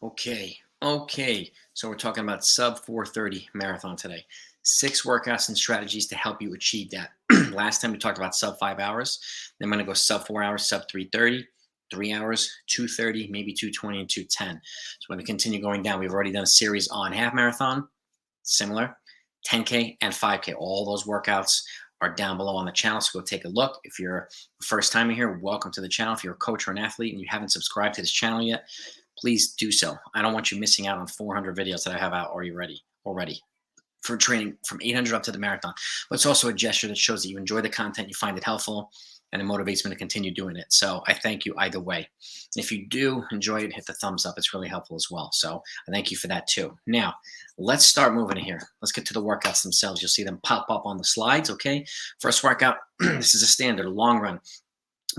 Okay. So we're talking about sub 4:30 marathon today. 6 workouts and strategies to help you achieve that. Last time we talked about sub 5 hours. Then I'm going to go sub 4 hours, sub 3:30, 3 hours, 2:30, maybe 2:20, and 2:10. So we're going to continue going down. We've already done a series on half marathon, similar, 10K and 5K. All those workouts are down below on the channel. So go take a look. If you're a first timer here, welcome to the channel. If you're a coach or an athlete and you haven't subscribed to this channel yet, please do so. I don't want you missing out on 400 videos that I have out already for training from 800 up to the marathon. But it's also a gesture that shows that you enjoy the content, you find it helpful, and it motivates me to continue doing it. So I thank you either way. If you do enjoy it, hit the thumbs up. It's really helpful as well. So I thank you for that too. Now, let's start moving in here. Let's get to the workouts themselves. You'll see them pop up on the slides, okay? First workout, this is a standard, long run,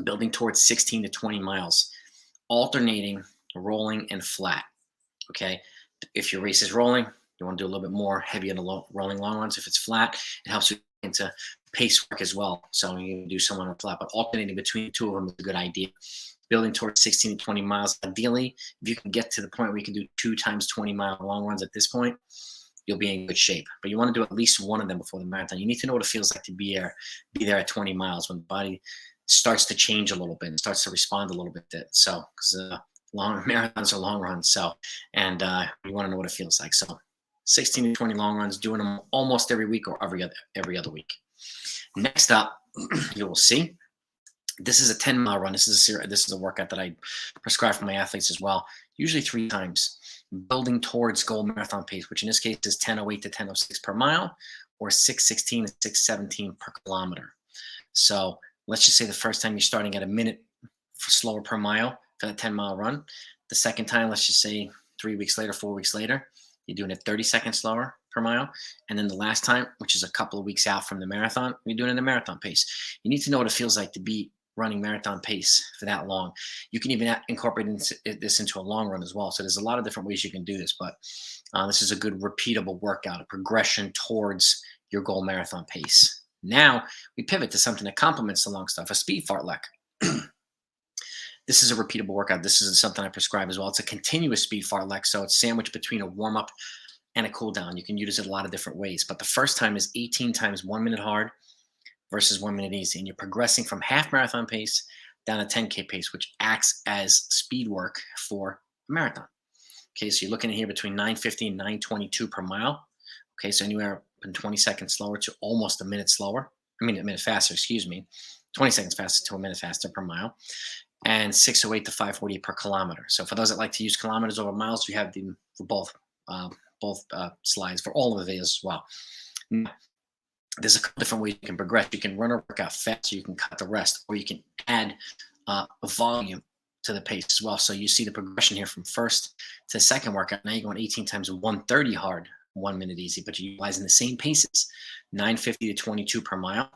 building towards 16 to 20 miles, alternating rolling and flat. Okay. If your race is rolling, you want to do a little bit more heavy on the rolling long runs. If it's flat, it helps you into pace work as well. So you can do some on a flat, but alternating between the two of them is a good idea. Building towards 16 to 20 miles. Ideally, if you can get to the point where you can do 2 times 20-mile long runs at this point, you'll be in good shape. But you want to do at least one of them before the marathon. You need to know what it feels like to be there at 20 miles when the body starts to change a little bit and starts to respond a little bit. So, because long marathons are long runs. So, and you want to know what it feels like. So 16 to 20 long runs, doing them almost every week or every other week. Next up, you will see, this is a 10-mile run. This is a workout that I prescribe for my athletes as well, usually 3 times, building towards goal marathon pace, which in this case is 10:08 to 10:06 per mile or 6:16 to 6:17 per kilometer. So let's just say the first time you're starting at a minute slower per mile for that 10-mile run. The second time, let's just say 3 weeks later, 4 weeks later, you're doing it 30 seconds slower per mile. And then the last time, which is a couple of weeks out from the marathon, you're doing it at a marathon pace. You need to know what it feels like to be running marathon pace for that long. You can even incorporate this into a long run as well. So there's a lot of different ways you can do this, but this is a good repeatable workout, a progression towards your goal marathon pace. Now we pivot to something that complements the long stuff, a speed fartlek. This is a repeatable workout. This is something I prescribe as well. It's a continuous speed fartlek, so it's sandwiched between a warm-up and a cool down. You can use it a lot of different ways, but the first time is 18 times 1 minute hard versus 1 minute easy, and you're progressing from half marathon pace down to 10K pace, which acts as speed work for a marathon. Okay, so you're looking at here between 9:50 and 9:22 per mile. Okay, so anywhere from 20 seconds slower to almost a minute slower. I mean, a minute faster, excuse me. 20 seconds faster to a minute faster per mile. And 6:08 to 5:48 per kilometer. So for those that like to use kilometers over miles, we have them for both slides for all of the videos as well. Now, there's a couple different ways you can progress. You can run or work out fast, so you can cut the rest, or you can add a volume to the pace as well. So you see the progression here from first to second workout. Now you're going 18 times 130 hard, 1 minute easy, but you're utilizing the same paces, 9:50 to 22 per mile,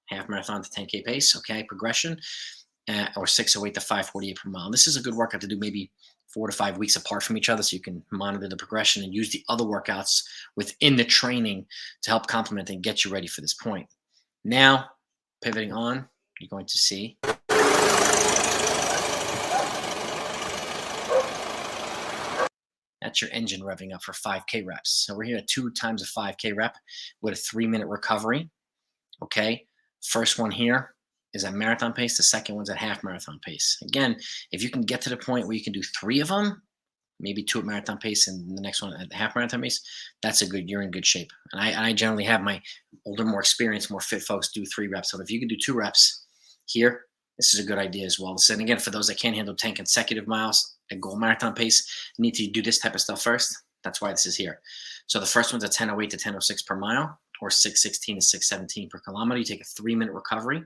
half marathon to 10K pace. Okay, progression. Or 6:08 to 5:48 per mile. And this is a good workout to do maybe 4 to 5 weeks apart from each other, so you can monitor the progression and use the other workouts within the training to help complement and get you ready for this point. Now, pivoting on, you're going to see that's your engine revving up for 5K reps. So we're here at 2 times a 5K rep with a 3-minute recovery. Okay, first one here is at marathon pace. The second one's at half marathon pace. Again, if you can get to the point where you can do 3 of them, maybe 2 at marathon pace and the next one at half marathon pace, you're in good shape. And I generally have my older, more experienced, more fit folks do 3 reps. So if you can do 2 reps here, this is a good idea as well. And again, for those that can't handle 10 consecutive miles at goal marathon pace, you need to do this type of stuff first. That's why this is here. So the first one's at 10:08 to 10:06 per mile or 6:16 to 6:17 per kilometer. You take a 3-minute recovery.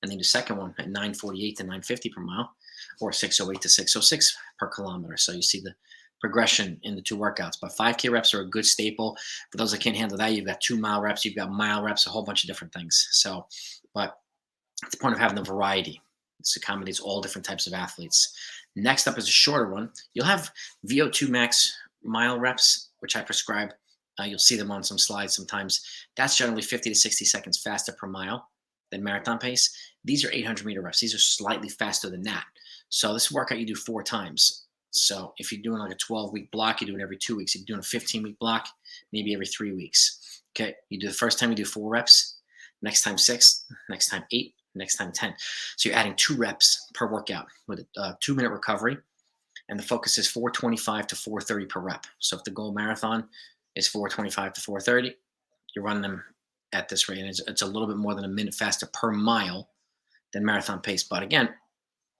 And then the second one at 9:48 to 9:50 per mile or 6:08 to 6:06 per kilometer. So you see the progression in the 2 workouts. But 5K reps are a good staple. For those that can't handle that, you've got 2-mile reps, you've got mile reps, a whole bunch of different things. So, but it's the point of having the variety. This accommodates all different types of athletes. Next up is a shorter one. You'll have VO2 max mile reps, which I prescribe. You'll see them on some slides sometimes. That's generally 50 to 60 seconds faster per mile than marathon pace. These are 800-meter reps. These are slightly faster than that. So this workout you do 4 times. So if you're doing like a 12-week block, you do it every 2 weeks. If you're doing a 15-week block, maybe every 3 weeks. Okay. You do the first time you do 4 reps, next time 6, next time 8, next time 10. So you're adding 2 reps per workout with a 2-minute recovery. And the focus is 425 to 430 per rep. So if the goal marathon is 425 to 430, you're running them at this rate. And it's a little bit more than a minute faster per mile than marathon pace. But again,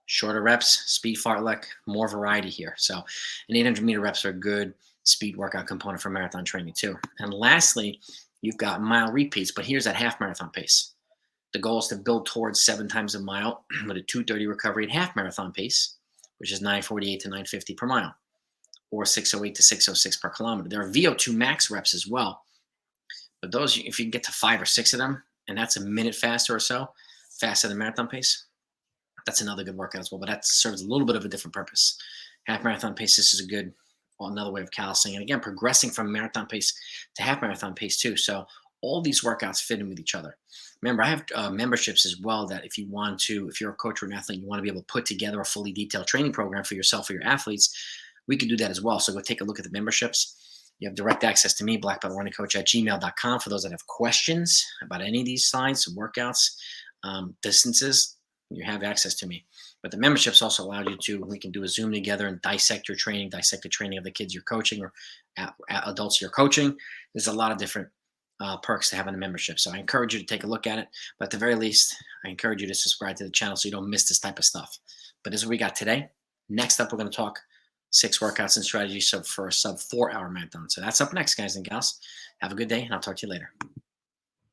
shorter reps, speed fartlek, more variety here. So an 800-meter reps are a good speed workout component for marathon training too. And lastly, you've got mile repeats, but here's that half marathon pace. The goal is to build towards 7 times a mile with a 230 recovery at half marathon pace, which is 948 to 950 per mile, or 608 to 606 per kilometer. There are VO2 max reps as well, but those, if you can get to 5 or 6 of them, and that's a minute faster or so, faster than marathon pace, that's another good workout as well, but that serves a little bit of a different purpose. Half marathon pace, this is a good, another way of callousing. And again, progressing from marathon pace to half marathon pace too. So all these workouts fit in with each other. Remember, I have memberships as well that if you want to, if you're a coach or an athlete, you want to be able to put together a fully detailed training program for yourself or your athletes, we can do that as well. So go take a look at the memberships. You have direct access to me, blackbeltrunningcoach@gmail.com, for those that have questions about any of these slides, workouts, distances. You have access to me. But the memberships also allow you to, we can do a Zoom together and dissect your training, dissect the training of the kids you're coaching or adults you're coaching. There's a lot of different perks to having a membership. So I encourage you to take a look at it. But at the very least, I encourage you to subscribe to the channel so you don't miss this type of stuff. But this is what we got today. Next up, we're going to talk 6 workouts and strategies for a sub 4-hour marathon. So that's up next, guys and gals. Have a good day, and I'll talk to you later.